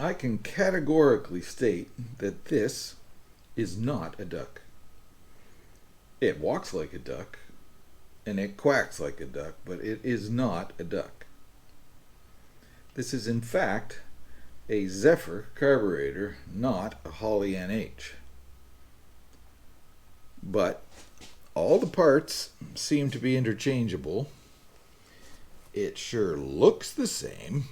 I can categorically state that this is not a duck. It walks like a duck and it quacks like a duck, but it is not a duck. This is in fact a Zephyr carburetor, not a Holley NH. But all the parts seem to be interchangeable. It sure looks the same.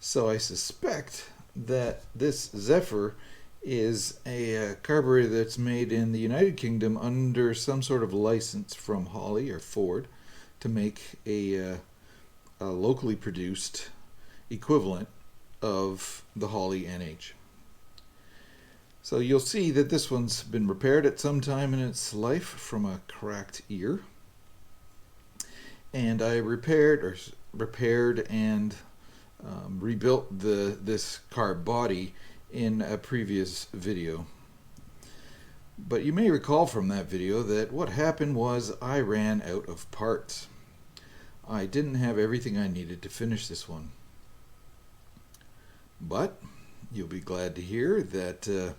So I suspect that this Zephyr is a carburetor that's made in the United Kingdom under some sort of license from Holley or Ford to make a locally produced equivalent of the Holley NH. So you'll see that this one's been repaired at some time in its life from a cracked ear. And I repaired and rebuilt this carb body in a previous video. But you may recall from that video that what happened was I ran out of parts. I didn't have everything I needed to finish this one. But you'll be glad to hear that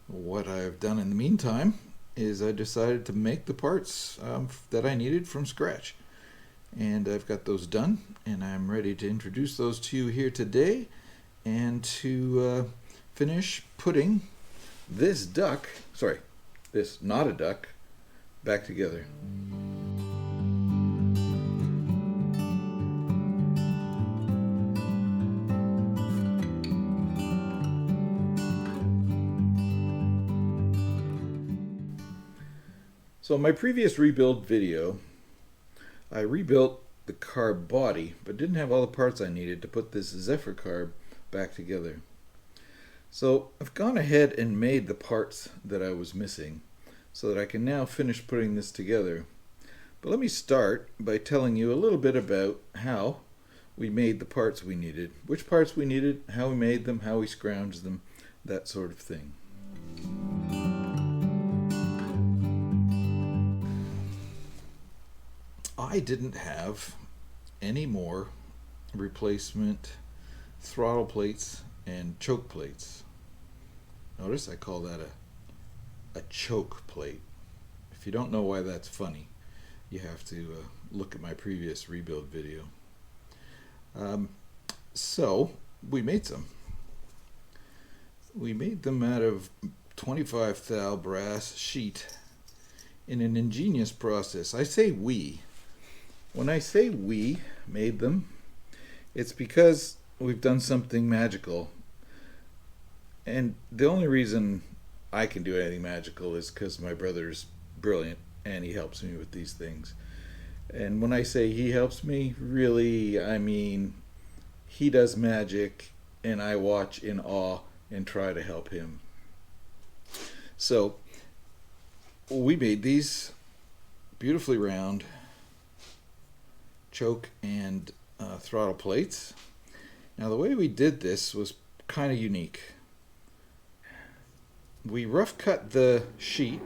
what I've done in the meantime is I decided to make the parts that I needed from scratch. And I've got those done, and I'm ready to introduce those to you here today and to finish putting this not a duck, back together. So in my previous rebuild video, I rebuilt the carb body, but didn't have all the parts I needed to put this Zephyr carb back together. So I've gone ahead and made the parts that I was missing so that I can now finish putting this together. But let me start by telling you a little bit about how we made the parts we needed, which parts we needed, how we made them, how we scrounged them, that sort of thing. I didn't have any more replacement throttle plates and choke plates. Notice I call that a choke plate. If you don't know why that's funny, you have to look at my previous rebuild video. So we made some. We made them out of 25 thou brass sheet in an ingenious process. I say we. When I say we made them, it's because we've done something magical. And the only reason I can do anything magical is because my brother's brilliant and he helps me with these things. And when I say he helps me, really, I mean he does magic and I watch in awe and try to help him. So we made these beautifully round choke and throttle plates. Now the way we did this was kind of unique. We rough cut the sheet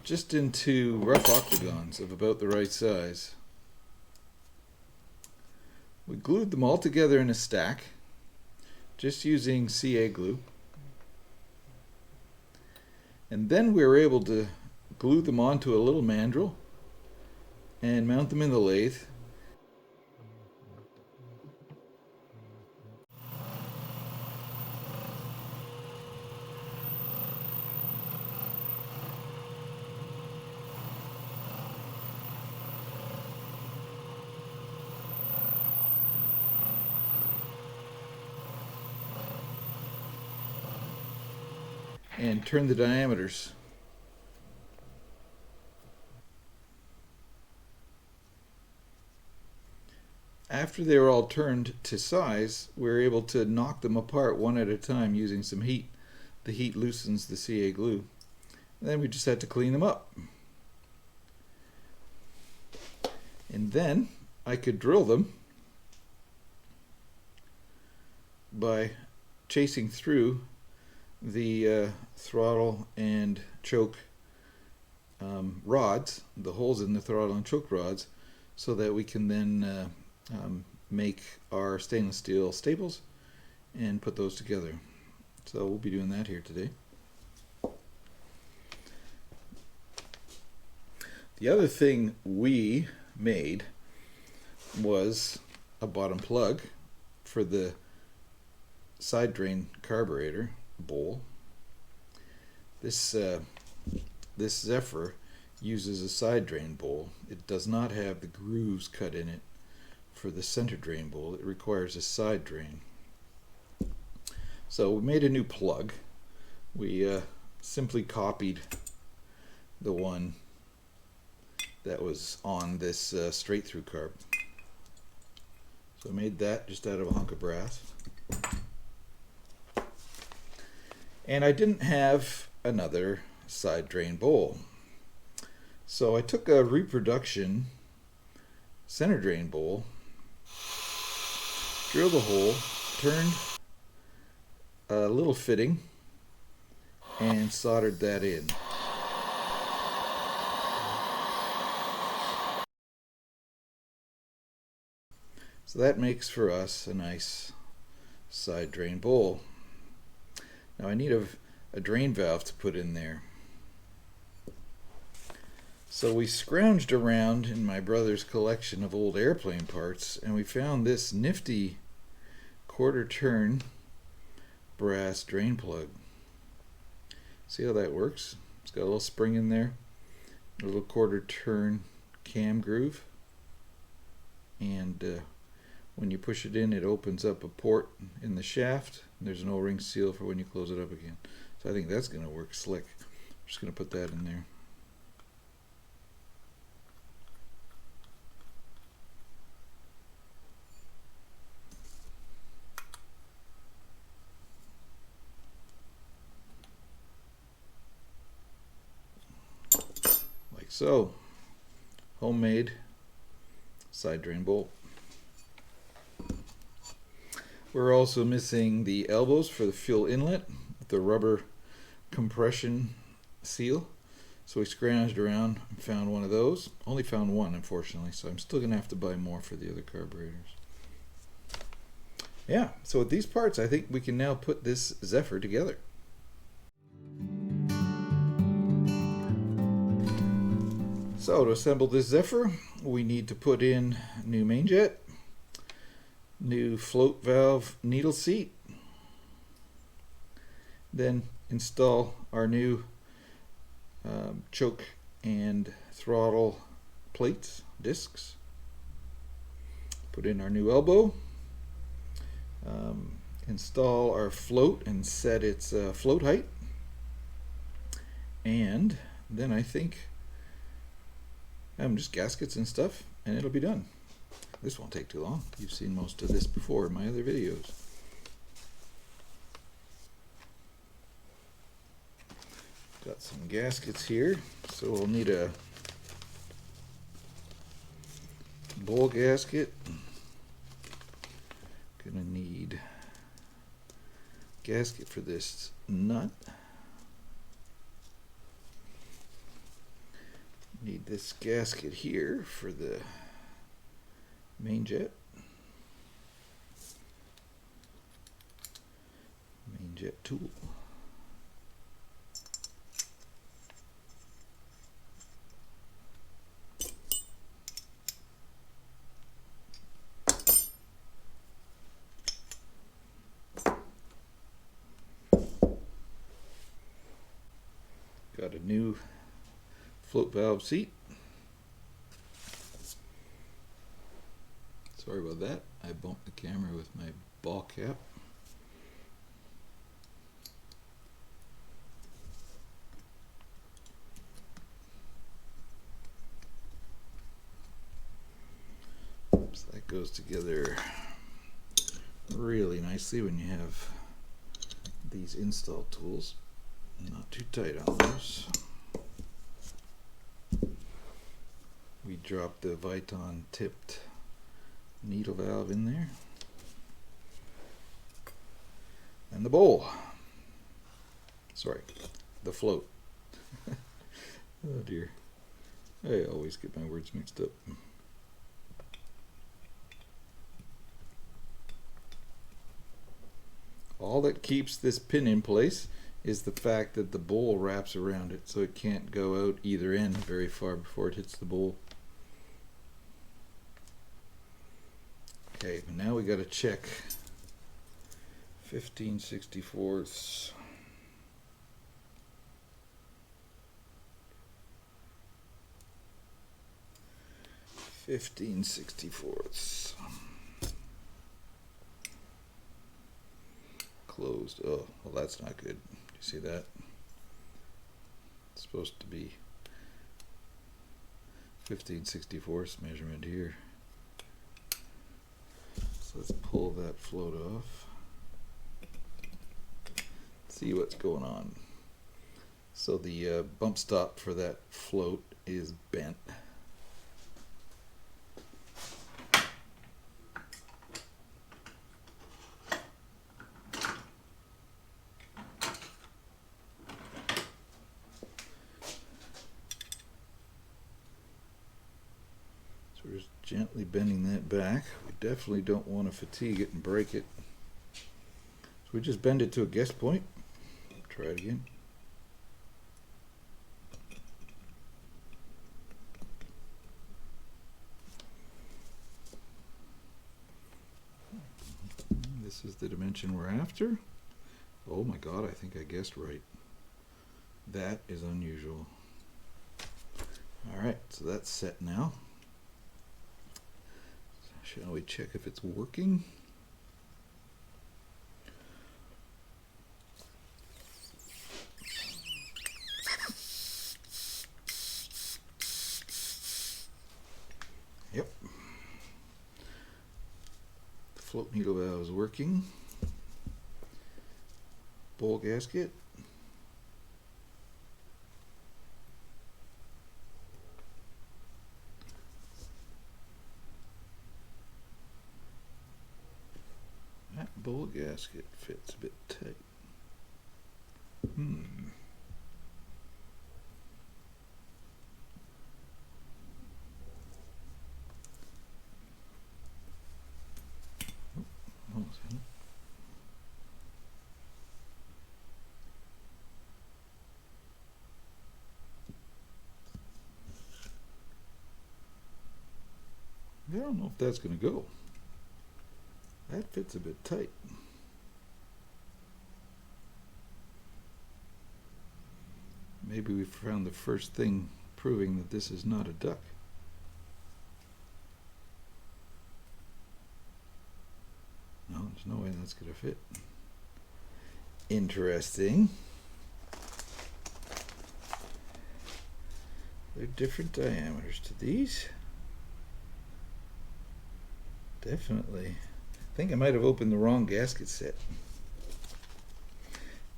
just into rough octagons of about the right size. We glued them all together in a stack just using CA glue, and then we were able to glue them onto a little mandrel and mount them in the lathe. And turn the diameters. After they were all turned to size, we were able to knock them apart one at a time using some heat. The heat loosens the CA glue. And then we just had to clean them up. And then I could drill them by chasing through the throttle and choke rods, the holes in the throttle and choke rods, so that we can then make our stainless steel staples and put those together. So we'll be doing that here today. The other thing we made was a bottom plug for the side drain carburetor bowl. This Zephyr uses a side drain bowl. It does not have the grooves cut in it for the center drain bowl. It requires a side drain. So we made a new plug. We simply copied the one that was on this straight through carb. So I made that just out of a hunk of brass. And I didn't have another side drain bowl. So I took a reproduction center drain bowl, drilled a hole, turned a little fitting, and soldered that in. So that makes for us a nice side drain bowl. Now I need a drain valve to put in there. So we scrounged around in my brother's collection of old airplane parts, and we found this nifty quarter turn brass drain plug. See how that works? It's got a little spring in there, a little quarter turn cam groove, and when you push it in, it opens up a port in the shaft. There's an O-ring seal for when you close it up again. So I think that's going to work slick. I'm just going to put that in there. Like so. Homemade side drain bolt. We're also missing the elbows for the fuel inlet, the rubber compression seal. So we scrounged around and found one of those. Only found one, unfortunately, so I'm still going to have to buy more for the other carburetors. Yeah, so with these parts, I think we can now put this Zephyr together. So to assemble this Zephyr, we need to put in new main jet, new float valve needle seat, then install our new choke and throttle plates, discs, put in our new elbow, install our float and set its float height, and then I think just gaskets and stuff, and it'll be done. This won't take too long. You've seen most of this before in my other videos. Got some gaskets here, so we'll need a bowl gasket. Gonna need gasket for this nut. Need this gasket here for the main jet. Main jet tool. Got a new float valve seat. Sorry about that. I bumped the camera with my ball cap. So that goes together really nicely when you have these install tools. Not too tight on those. We drop the Viton tipped needle valve in there. And the bowl. Sorry, the float. Oh dear. I always get my words mixed up. all that keeps this pin in place is the fact that the bowl wraps around it, so it can't go out either end very far before it hits the bowl. Okay, but now we got to check 15/64. 15/64. Closed. Oh, well, that's not good. You see that? It's supposed to be 15/64 measurement here. So let's pull that float off. See what's going on. So the bump stop for that float is bent. So we're just gently bending that back. We definitely don't want to fatigue it and break it. So we just bend it to a guess point. Try it again. This is the dimension we're after. Oh my God, I think I guessed right. That is unusual. All right, so that's set now. Shall we check if it's working? Yep. The float needle valve is working. Bowl gasket. That bowl gasket fits a bit tight. Almost had it. I don't know if that's going to go. That fits a bit tight. Maybe we found the first thing proving that this is not a duck. No, there's no way that's going to fit. Interesting. There are different diameters to these. Definitely. I think I might have opened the wrong gasket set.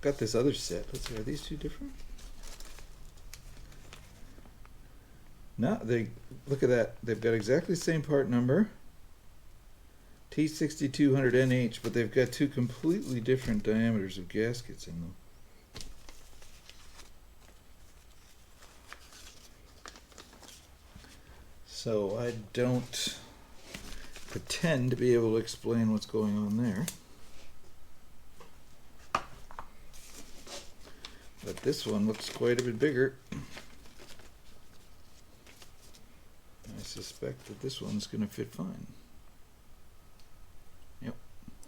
Got this other set. Let's see, are these two different? No, they look at that. They've got exactly the same part number. T6200NH, but they've got two completely different diameters of gaskets in them. So I don't pretend to be able to explain what's going on there. But this one looks quite a bit bigger. I suspect that this one's going to fit fine. Yep.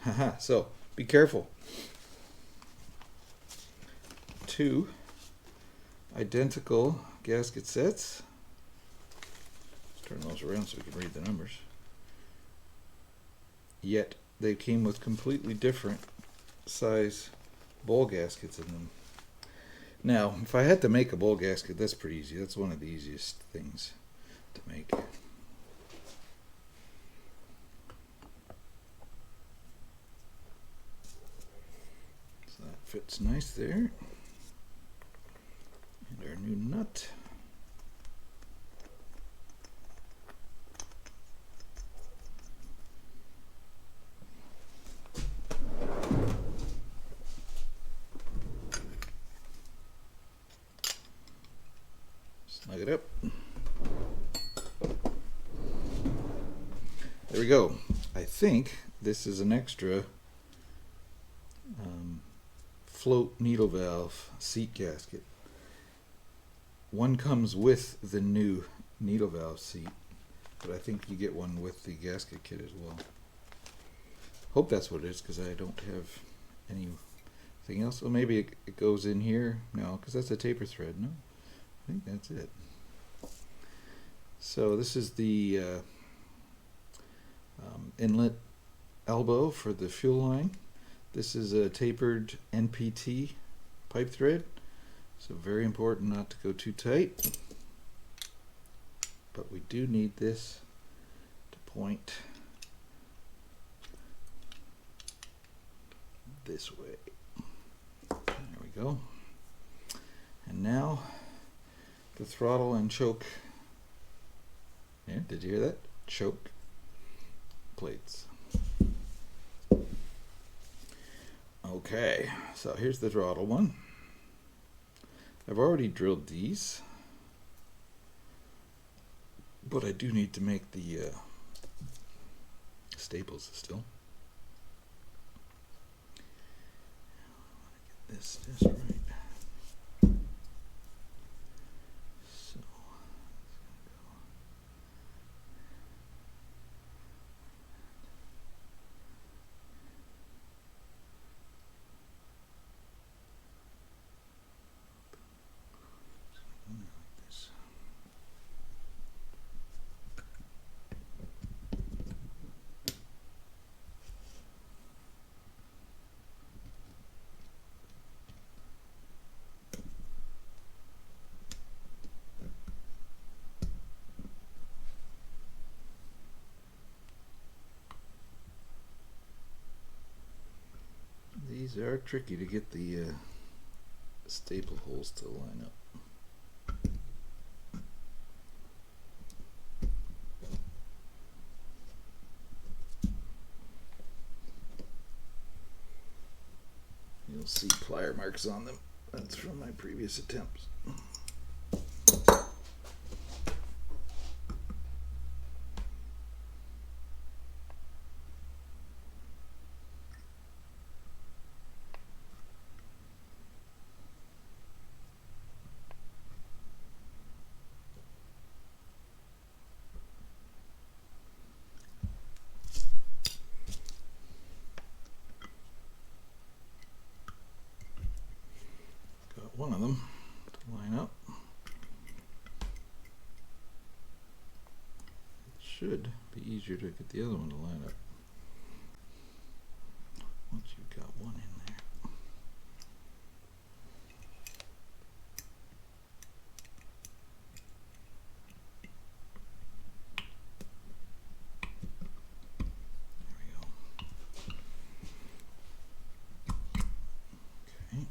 Haha. So be careful. Two identical gasket sets. Let's turn those around so we can read the numbers. Yet they came with completely different size bowl gaskets in them. Now, if I had to make a bowl gasket, that's pretty easy. That's one of the easiest things to make. So that fits nice there. And our new nut. Snug it up. There we go. I think this is an extra float needle valve seat gasket. One comes with the new needle valve seat, but I think you get one with the gasket kit as well. Hope that's what it is, because I don't have anything else. Or maybe it goes in here. No, because that's a taper thread. No, I think that's it. So this is the inlet elbow for the fuel line. This is a tapered NPT pipe thread, so very important not to go too tight. But we do need this to point this way. There we go. And now the throttle and choke. Yeah, did you hear that? Choke plates. Okay, so here's the throttle one. I've already drilled these, but I do need to make the staples still. Get this just right. So these are tricky to get the staple holes to line up. You'll see plier marks on them. That's from my previous attempts. One of them to line up. It should be easier to get the other one to line up once you've got one in there. There we go. Okay.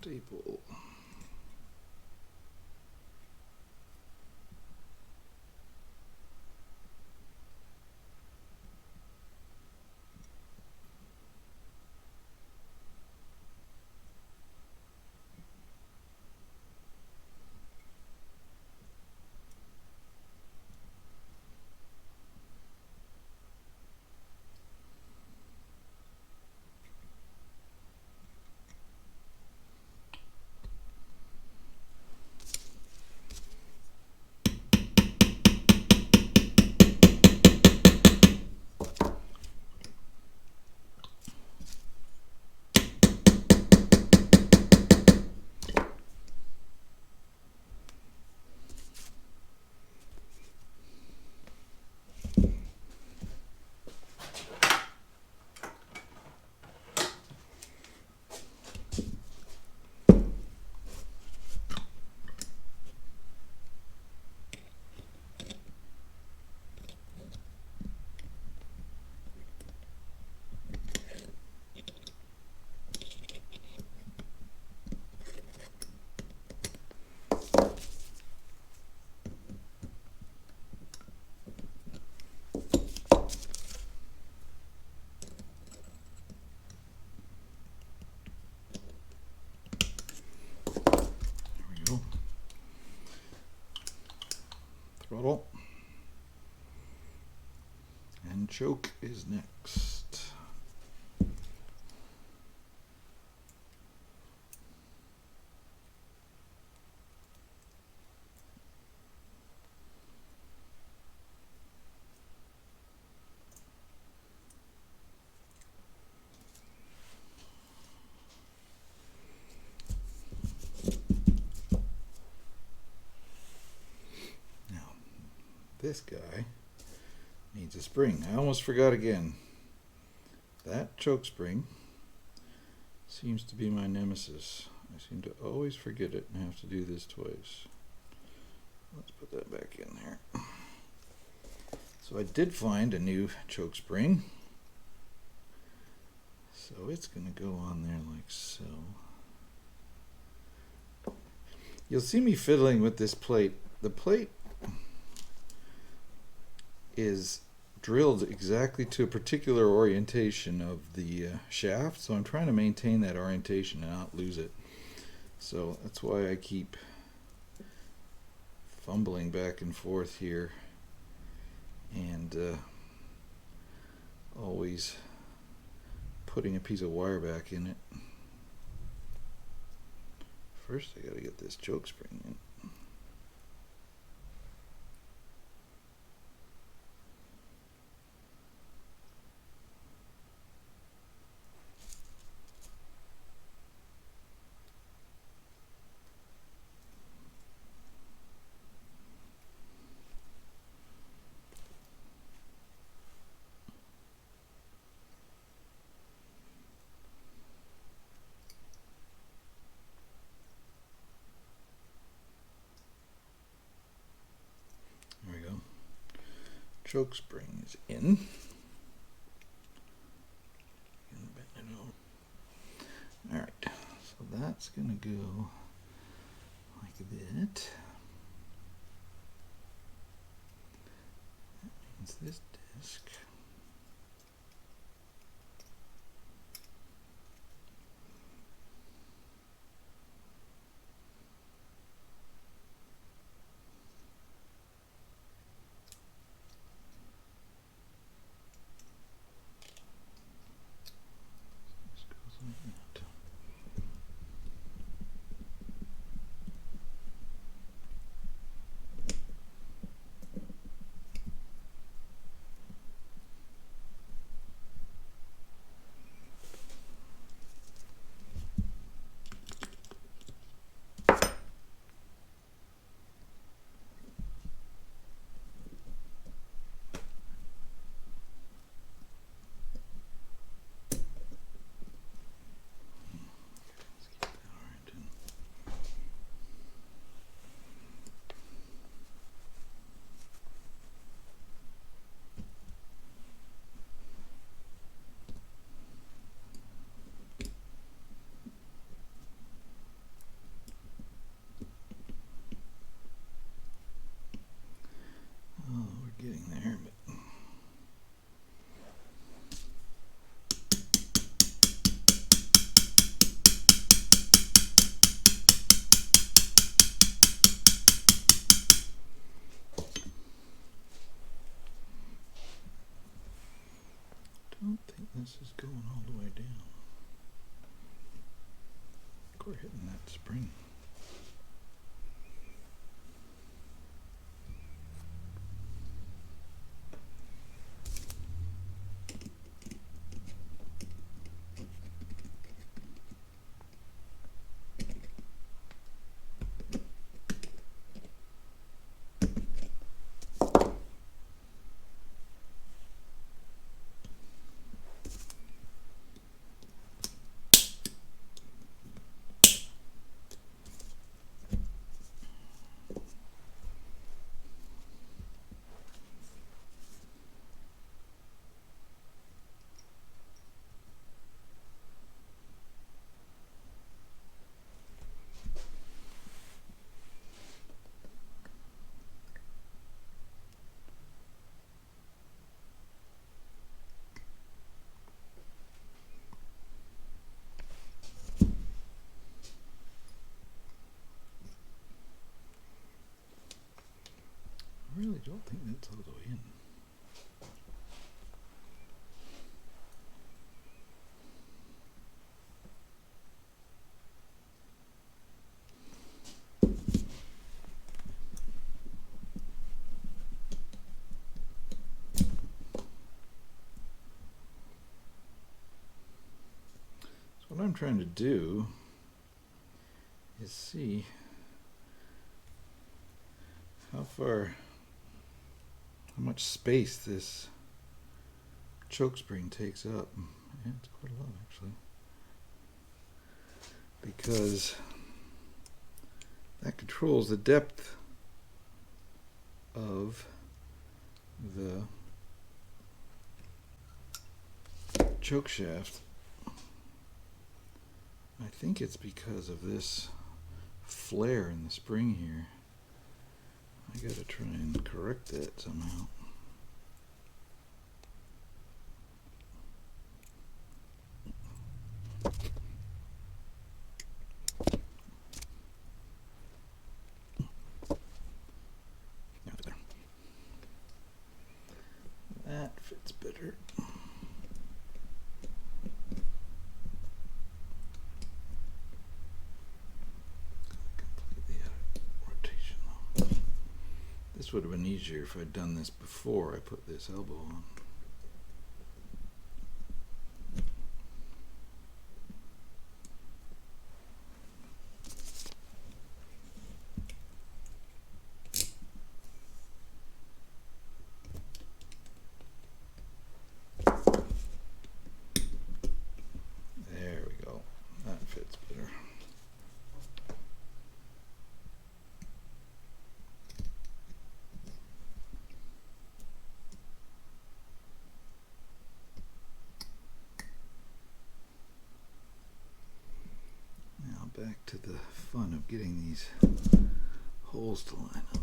Staple. throttle. And choke is next. This guy needs a spring. I almost forgot again. That choke spring seems to be my nemesis. I seem to always forget it and have to do this twice. Let's put that back in there. So I did find a new choke spring. So it's going to go on there like so. You'll see me fiddling with this plate. The plate is drilled exactly to a particular orientation of the shaft, so I'm trying to maintain that orientation and not lose it. So that's why I keep fumbling back and forth here and always putting a piece of wire back in it. First I gotta get this choke spring in. There we go. Choke spring is in. Alright, so that's going to go like that. That means this disc. This goes like that. Oh, we're getting there, but I don't think this is going all the way down. I think we're hitting that spring. don't think that's all the way in. So what I'm trying to do is see how much space this choke spring takes up. Yeah, it's quite a lot actually, because that controls the depth of the choke shaft. I think it's because of this flare in the spring here. I gotta try and correct that somehow. That fits better. This would have been easier if I'd done this before I put this elbow on. There we go. That fits better. Back to the fun of getting these holes to line up.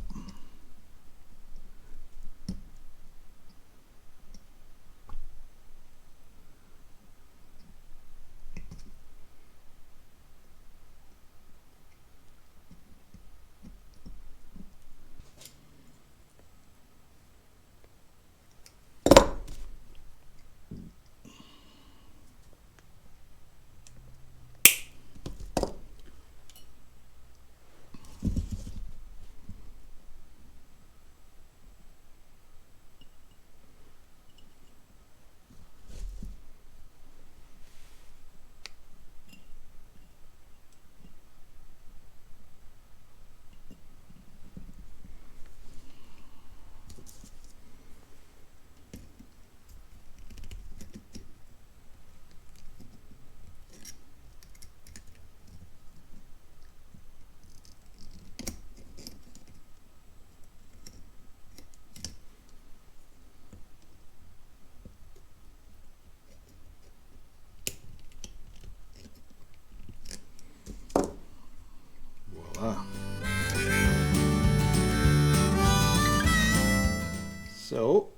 So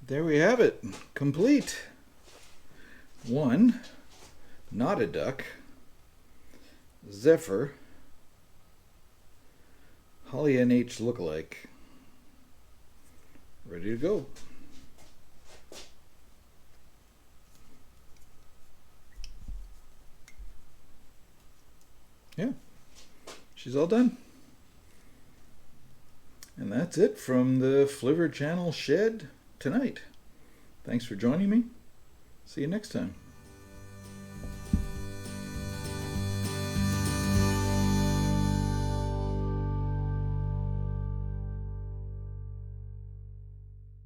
there we have it, complete. One, not a duck, Zephyr, Holly NH lookalike, ready to go. Yeah, she's all done. And that's it from the Flivver Channel shed tonight. Thanks for joining me. See you next time.